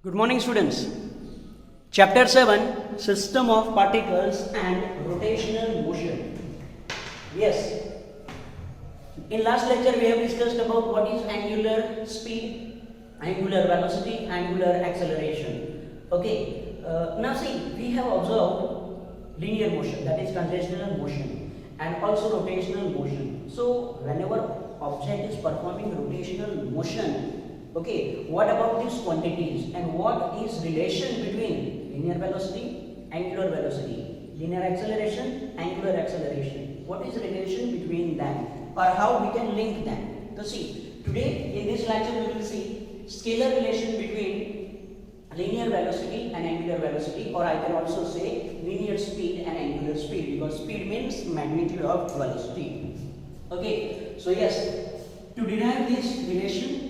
Good morning, students. Chapter 7, System of Particles and Rotational Motion. Yes, in last lecture we have discussed about what is angular speed, angular velocity, angular acceleration. Okay, now see, we have observed linear motion, that is translational motion, and also rotational motion. So whenever object is performing rotational motion, okay, what about these quantities and what is relation between linear velocity, angular velocity, linear acceleration, angular acceleration? What is relation between them, or how we can link them? So see, today in this lecture we will see scalar relation between linear velocity and angular velocity, or I can also say linear speed and angular speed, because speed means magnitude of velocity. Okay, so yes, to derive this relation,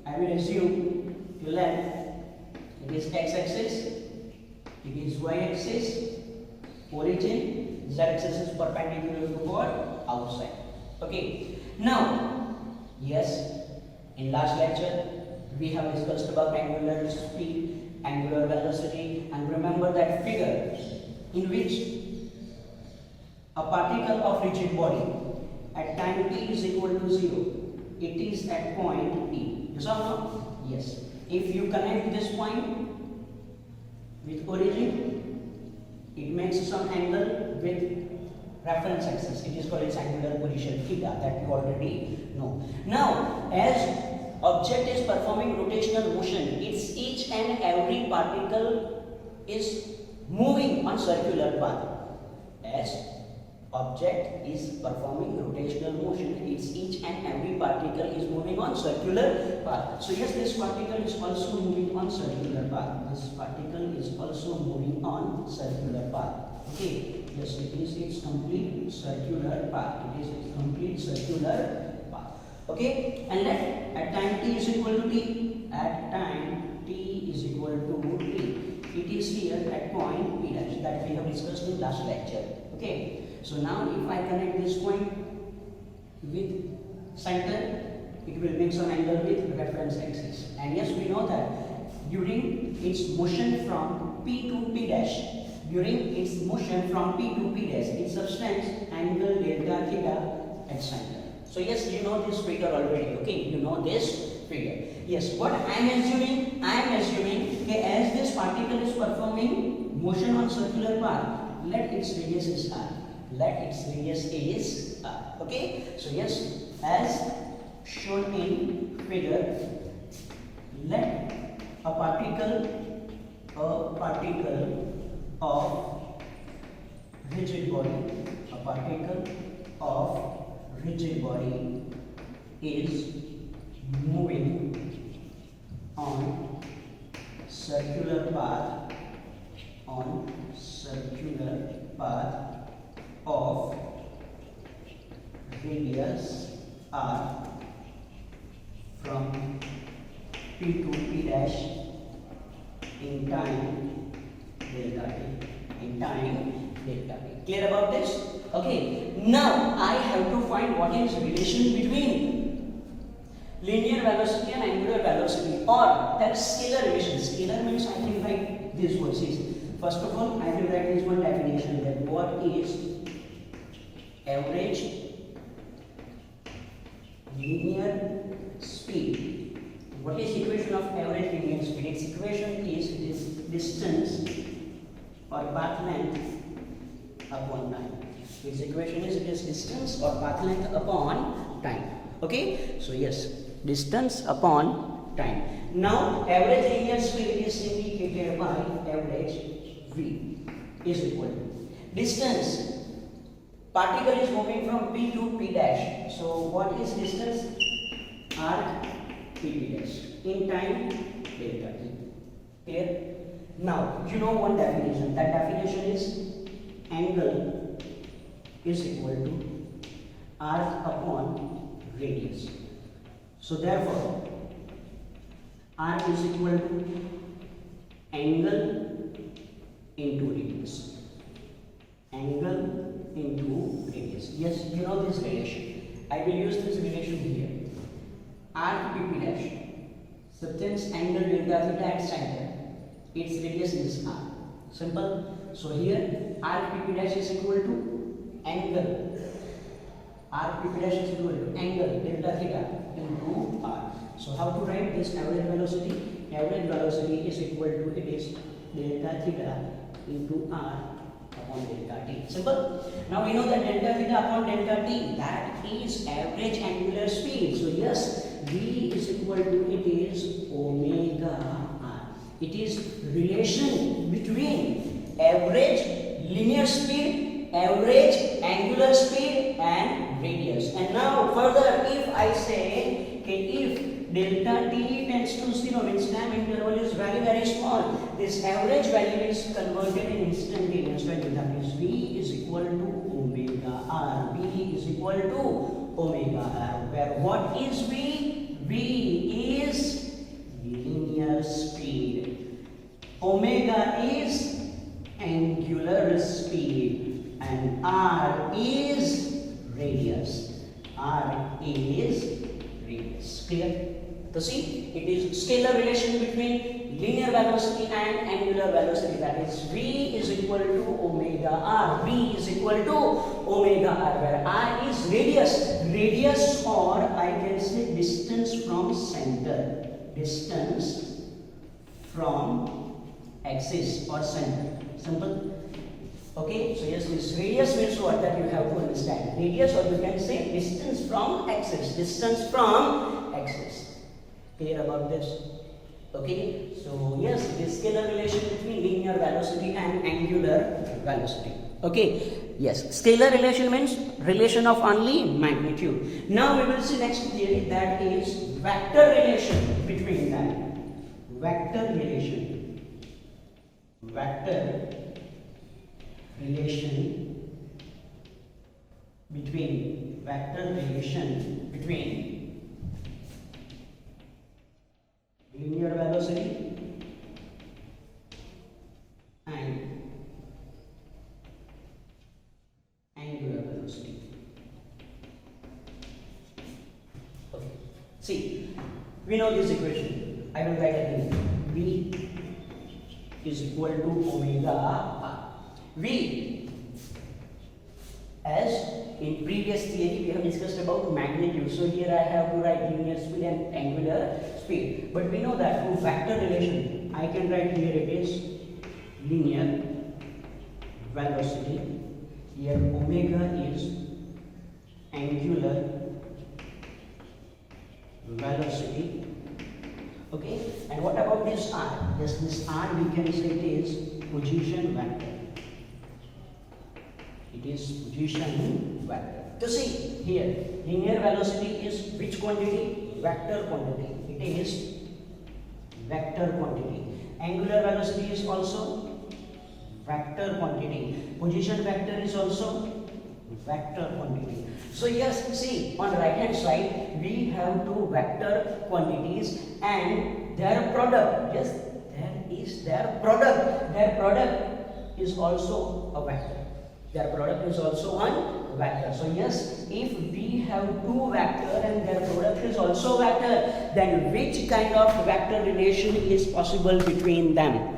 I will assume till then it is x-axis, it is y-axis, origin, z-axis is perpendicular to what? Outside. Okay. Now, yes, in last lecture we have discussed about angular speed, angular velocity, and remember that figure in which a particle of rigid body at time t is equal to 0, it is at point P. Yes or no? Yes. If you connect this point with origin, it makes some angle with reference axis. It is called its angular position theta, that you already know. Now, as object is performing rotational motion, its each and every particle is moving on circular path. As object is performing rotational motion, its each and every particle is moving on circular path. So yes, this particle is also moving on circular path. This particle is also moving on circular path. Okay, yes, it is its complete circular path. It is its complete circular path. Okay, and let at time t is equal to t. At time t is equal to t. It is here at point P dash that we have discussed in last lecture. Okay. So now if I connect this point with center, it will make some angle with reference axis. And yes, we know that during its motion from P to P dash, during its motion from P to P dash, it subtends angle delta theta at center. So yes, you know this figure already. Okay, you know this figure. Yes, what I am assuming? I am assuming that as this particle is performing motion on circular path, let its radius is r. Let its radius is r. Okay, so yes, as shown in figure, let a particle of rigid body is moving on circular path of radius r from P to P dash in time delta t. Clear about this? Okay. Now I have to find what is relation between linear velocity and angular velocity, or that scalar relation. Scalar means I can write this one. See, first of all, I will write this one definition, that what is average linear speed. What is equation of average linear speed? Its equation is this distance or path length upon time. Its equation is this distance or path length upon time. Okay, so yes, distance upon time. Now average linear speed is indicated by average v is equal to distance. Particle is moving from P to P dash. So what is distance? R P dash in time delta t. Clear? Now you know one definition. That definition is angle is equal to arc upon radius. So therefore arc is equal to angle into radius. Angle into radius. Yes, you know this relation. I will use this relation here. Arc PP dash subtends angle delta theta at center. its radius is r. Simple. So here rpp dash is equal to angle, rpp dash is equal to angle delta theta into r. So how to write this average velocity? Average velocity is equal to, it is delta theta into r upon delta t. Simple. Now we know that delta theta upon delta t, that is average angular speed. So yes, v is equal to, it is omega r. It is relation between average linear speed, average angular speed and radius. And now further, if I say, okay, if delta t tends to 0 means time interval is very small, this average value is converted in instantaneous value, that is v is equal to omega r. V is equal to omega r, where what is v? V is linear speed, omega is angular speed, and r is radius. R is radius. Clear? So see, it is scalar relation between linear velocity and angular velocity, that is v is equal to omega r. V is equal to omega r, where r is radius, or I can say distance from center, distance from axis or center. Simple. Okay, so yes, this radius means what, that you have to understand. Radius, or you can say distance from axis, distance from axis. Clear about this? Okay, so yes, it is scalar relation between linear velocity and angular velocity. Okay, yes, scalar relation means relation of only magnitude. Now we will see next theory, that is vector relation between them. Vector relation. Vector relation between, vector relation between linear velocity and angular velocity. Okay. See, we know this equation. I will write again. V is equal to omega r. V, as in previous theory we have discussed about magnitude, so here I have to write linear speed and angular speed, but we know that through vector relation I can write, here it is linear velocity, here omega is angular velocity. Okay, and what about this r? Yes, this r we can say it is position vector. It is position vector. To see here, linear velocity is which quantity? Vector quantity. It is vector quantity. Angular velocity is also vector quantity. Position vector is also vector quantity. So yes, see, on the right hand side we have two vector quantities and their product. Yes, there is their product. Their product is also a vector. Their product is also one vector. So yes, if we have two vector and their product is also vector, then which kind of vector relation is possible between them?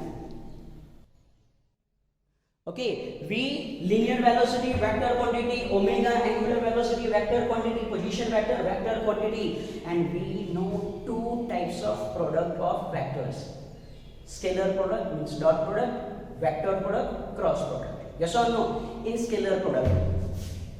Okay, V linear velocity vector quantity, omega angular velocity vector quantity, position vector vector quantity, and we know two types of product of vectors. Scalar product means dot product, vector product, cross product. Yes or no? In scalar product,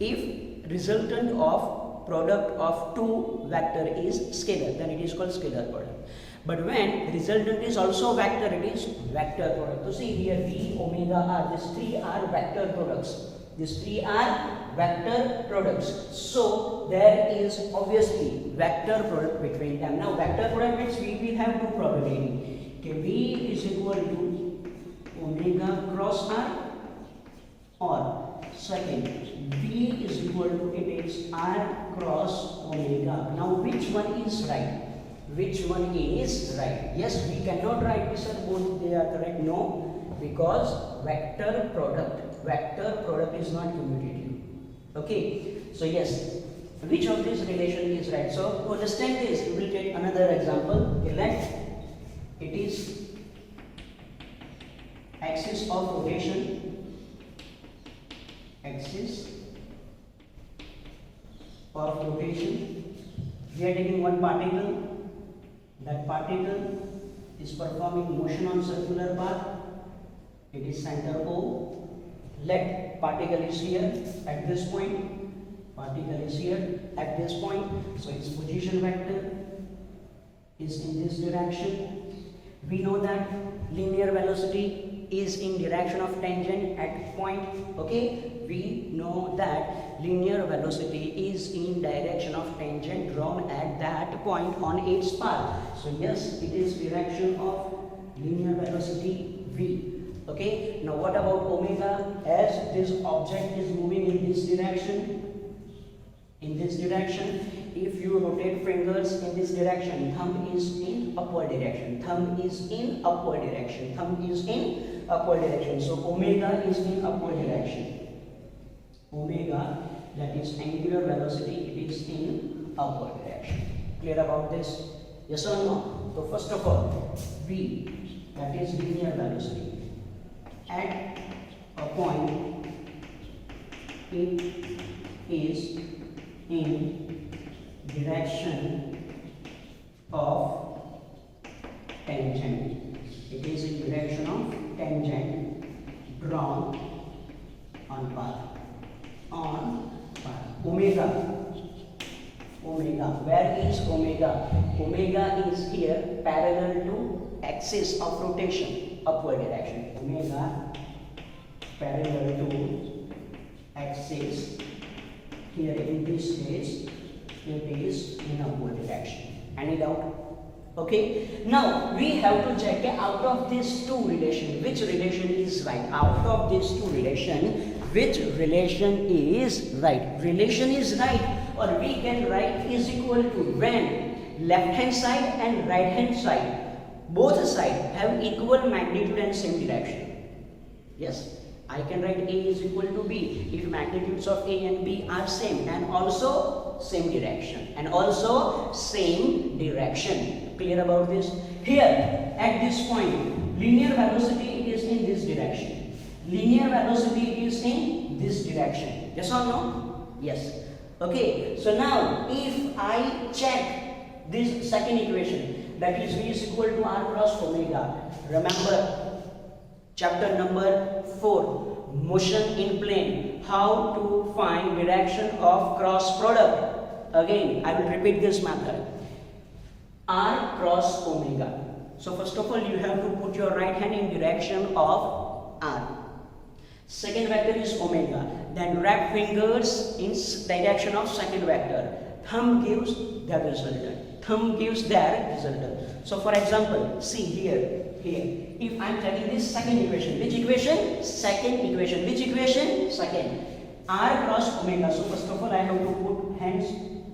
if resultant of product of two vector is scalar, then it is called scalar product. But when resultant is also vector, it is vector product. So see here, V, omega, r, these three are vector products. These three are vector products. So there is obviously vector product between them. Now vector product means we will have two probability. Okay, V is equal to omega cross r, or second, V is equal to, it is r cross omega. Now which one is right? Which one is right? Yes, we cannot write this as both they are correct. No, because vector product is not commutative. Okay, so yes, which of this relation is right? So to understand this, we will take another example. Okay, let it is axis of rotation, axis of rotation. We are taking one particle, that particle is performing motion on circular path, it is center O. Let particle is here at this point, particle is here at this point, so its position vector is in this direction. We know that linear velocity is in direction of tangent at point, okay? We know that linear velocity is in direction of tangent drawn at that point on its path. So yes, it is direction of linear velocity v. Okay, now what about omega? As this object is moving in this direction, if you rotate fingers in this direction, thumb is in upward direction, thumb is in upward direction, thumb is in upward direction. So omega is in upward direction. Omega, that is angular velocity, it is in upward direction. Clear about this? Yes or no? So first of all, v, that is linear velocity. At a point, it is in direction of tangent. It is in direction of tangent drawn on path. Omega. Where is omega? Omega is here parallel to axis of rotation, upward direction. Omega parallel to axis. Here in this case, it is in upward direction. Any doubt? Okay. Now we have to check out of these two relations, which relation is right. Out of these two relations, which relation is right? Relation is right, or we can write is equal to when left hand side and right hand side, both sides have equal magnitude and same direction. Yes, I can write A is equal to B if magnitudes of A and B are same and also same direction. Clear about this? Here at this point, linear velocity is in this direction. Linear velocity is in this direction. Yes or no? Yes. Okay. So now if I check this second equation, that is V is equal to R cross omega. Remember chapter number 4, motion in plane, how to find direction of cross product. Again, I will repeat this method. R cross omega. So first of all, you have to put your right hand in direction of R. Second vector is omega. Then wrap fingers in direction of second vector. Thumb gives the resultant. So for example, see here. If I am taking this second equation, which equation? Second equation. Which equation? Second. R cross omega. So first of all, I have to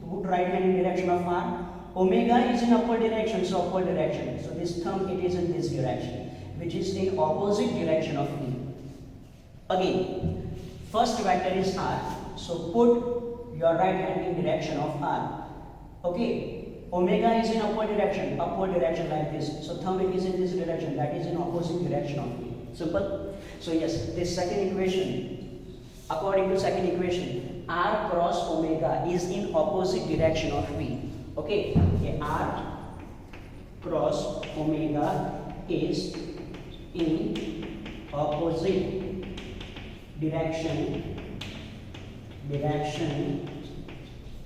put right hand in direction of R. Omega is in upward direction, so upward direction. So this thumb, it is in this direction, which is in opposite direction of V. Again, first vector is R. So put your right hand in direction of R. Okay. Omega is in upward direction like this. So thumb, it is in this direction, that is in opposite direction of V. Simple. So yes, this second equation, according to second equation, R cross omega is in opposite direction of V. Okay, R cross omega is in opposite direction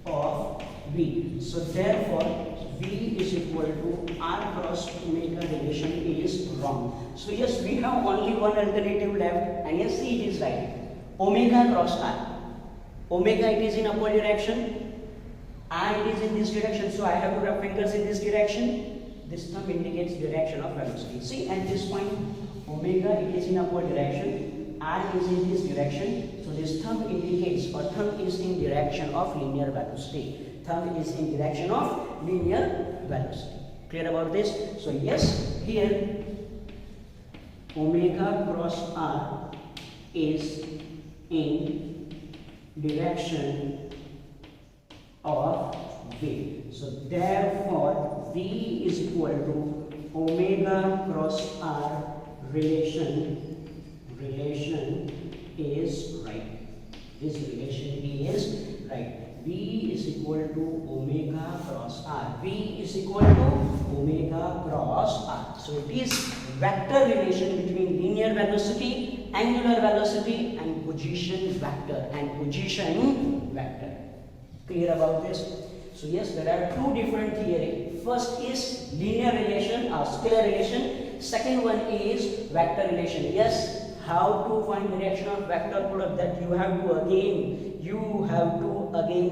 of V. So therefore, V is equal to R cross omega relation is wrong. So yes, we have only one alternative left, and yes, see, it is right. Omega cross R. Omega, it is in upward direction. R, it is in this direction, so I have to rub fingers in this direction. This thumb indicates direction of velocity. See, at this point, omega, it is in upward direction, R is in this direction, so this thumb indicates, or thumb is in direction of linear velocity. Thumb is in direction of linear velocity. Clear about this? So yes, here omega cross R is in direction of V. So therefore, V is equal to omega cross R relation is right. This relation is right. V is equal to omega cross R. V is equal to omega cross R. So it is vector relation between linear velocity, angular velocity, and position vector. Clear about this? So yes, there are two different theory. First is linear relation or scalar relation. Second one is vector relation. Yes, how to find direction of vector product, that you have to again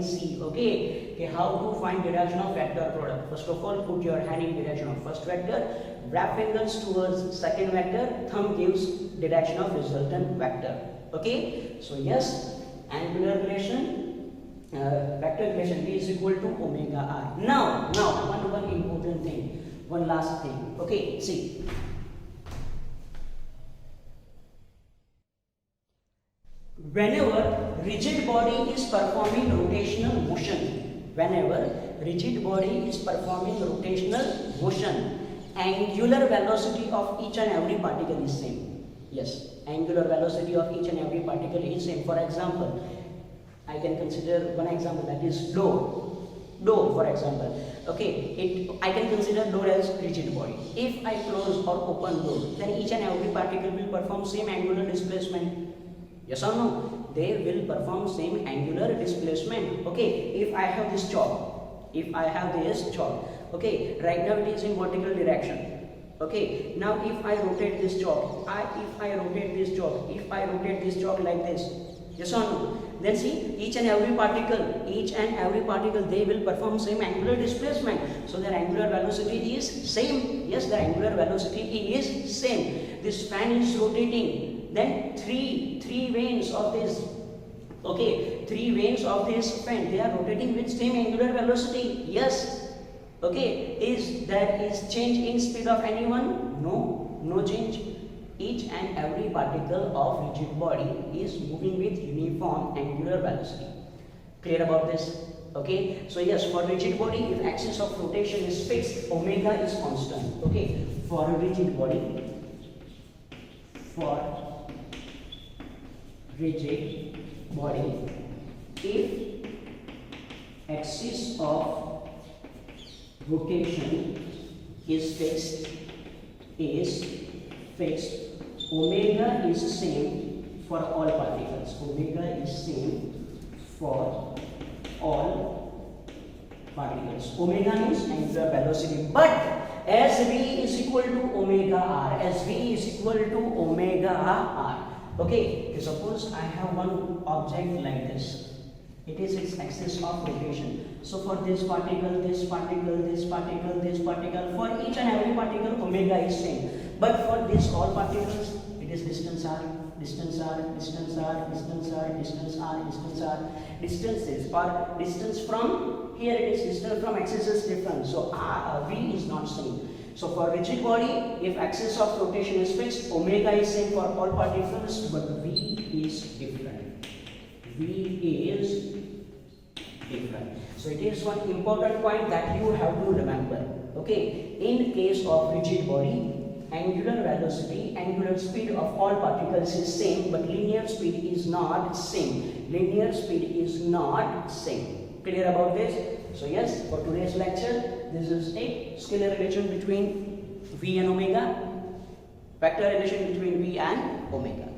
see. Okay, how to find direction of vector product. First of all, put your hand in direction of first vector, wrap fingers towards second vector, thumb gives direction of resultant vector. Okay, so yes, angular relation, vector relation, V is equal to omega R. Now one important thing, one last thing. Okay, see. Whenever rigid body is performing rotational motion, angular velocity of each and every particle is same. Yes, angular velocity of each and every particle is same. For example, I can consider one example, that is door, for example. Okay, I can consider door as rigid body. If I close or open door, then each and every particle will perform same angular displacement. Yes or no? They will perform same angular displacement. Okay, if I have this chalk, okay, right now it is in vertical direction. Okay, now if I rotate this chalk, if I rotate this chalk like this, yes or no? Then see, each and every particle, they will perform same angular displacement. So their angular velocity is same. Yes, their angular velocity is same. This fan is rotating. Then three vanes of this, okay, fan, they are rotating with same angular velocity. Yes. Okay, is change in speed of anyone? No change. Each and every particle of rigid body is moving with uniform angular velocity. Clear about this? Okay, so yes, for rigid body, if axis of rotation is fixed, omega is constant. Okay, for a rigid body, if axis of rotation is fixed, omega is same for all particles. Omega means angular velocity. But as V is equal to omega R, okay, suppose I have one object like this. It is its axis of rotation. So for this particle, for each and every particle, omega is same. But for this all particles, it is distance r. Distances or distance from here, it is distance from axis is different. So V is not same. So for rigid body, if axis of rotation is fixed, omega is same for all particles, but V is different. So it is one important point that you have to remember. Okay, in case of rigid body, angular velocity, angular speed of all particles is same, but linear speed is not same. Clear about this? So yes, for today's lecture, this is a scalar relation between V and omega, vector relation between V and omega.